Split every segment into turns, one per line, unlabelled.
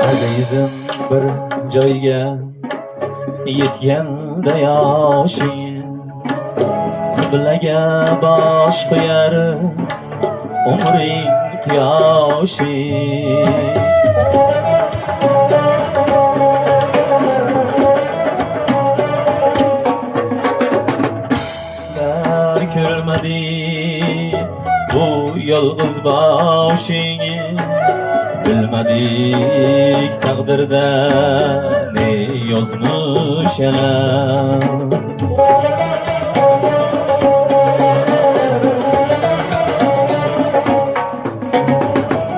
Azizim bir joyga yetganda yoshing, qiblaga bosh qo'yar umring quyoshi. Ko'rmadik bu yolg'iz boshingni, bilmadik taqdirda ne yozmish yana.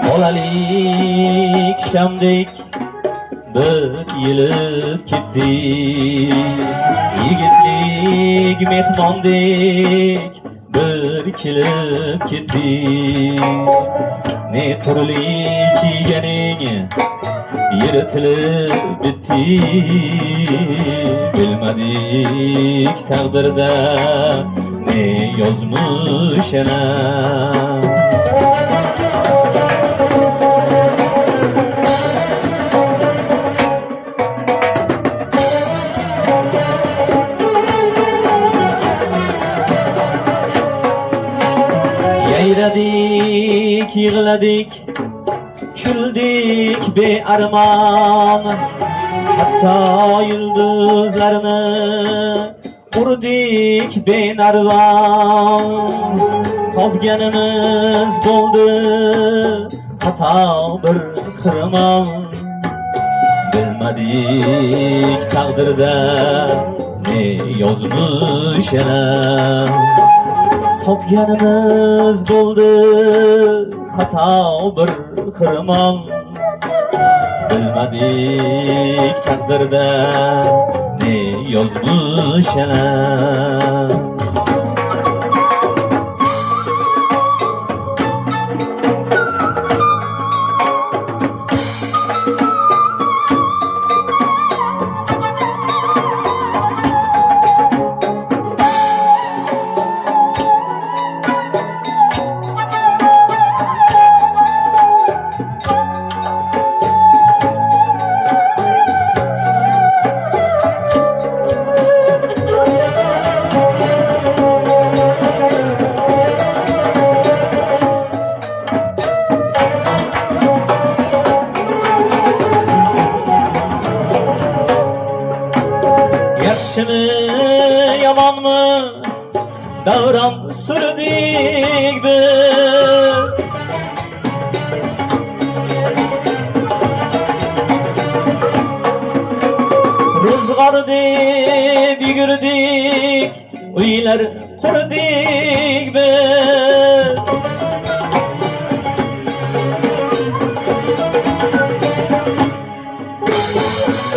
Bolalik shamdek bir yilib ketdi, yigitlik mehmondek bir kelib ketdi. Ne turli kiyganing yirtilib bitdi, bilmadik taqdirda ne yozmish yana. Yayradik, yig'ladik, kuldik bearmon, hatto yulduzlarni urdik benarvon. Topganimiz bo'ldi xato bir xirmon, bilmadik taqdirda ne yozmish yana. Topganimiz bo'ldi xato bir xirmon, bilmadik taqdirda ne yozmish yana. Yaxshimi yomonmi davron surdik biz, ro'zg'or deb yugurdik, uylar qurdik biz.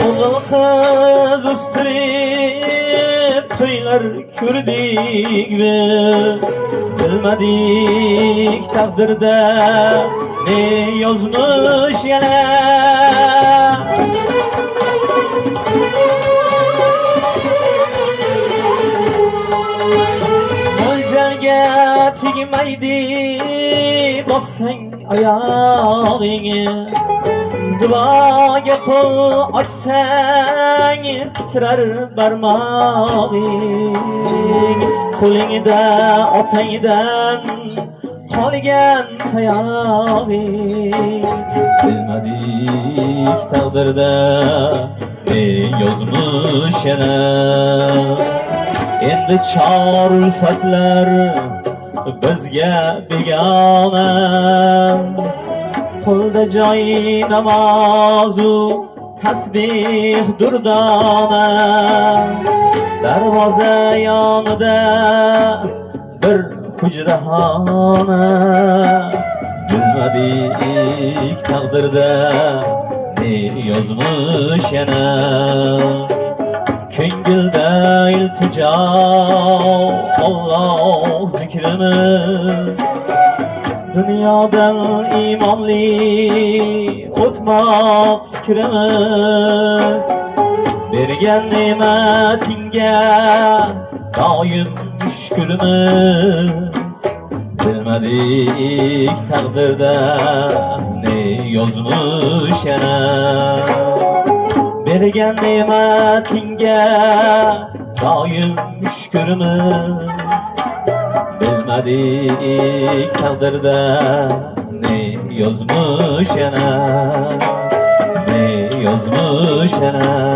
O'g'il qiz o'stirib to'ylar ko'rdik biz, bilmadik taqdirda ne yozmish yana. Mo'ljalga tegmaydi bossang oyog'ingni, duoga qo'l ochsang titrar barmog'ing. Qo'lingda otangdan qolgan tayog'ing, bilmadik taqdirda ne yozmish yana. Endi chor ulfatlar bizga begona, qo'lda joyi namozu tasbih durdona. Darvoza yonida bir hujrahona, bilmadik taqdirda ne yozmish yana. Ko'ngilda iltijo Alloh zikrimiz, dunyodan iymonli o'tmoq fikrimiz. Bergan ne'matingga doim müşkülümüz. Bilmedik takdirde ne yozmuş yana. Bergen nimetinge daim müşkülümüz. Bilmedik takdirde ne yozmuş yana. Ne yozmuş yana.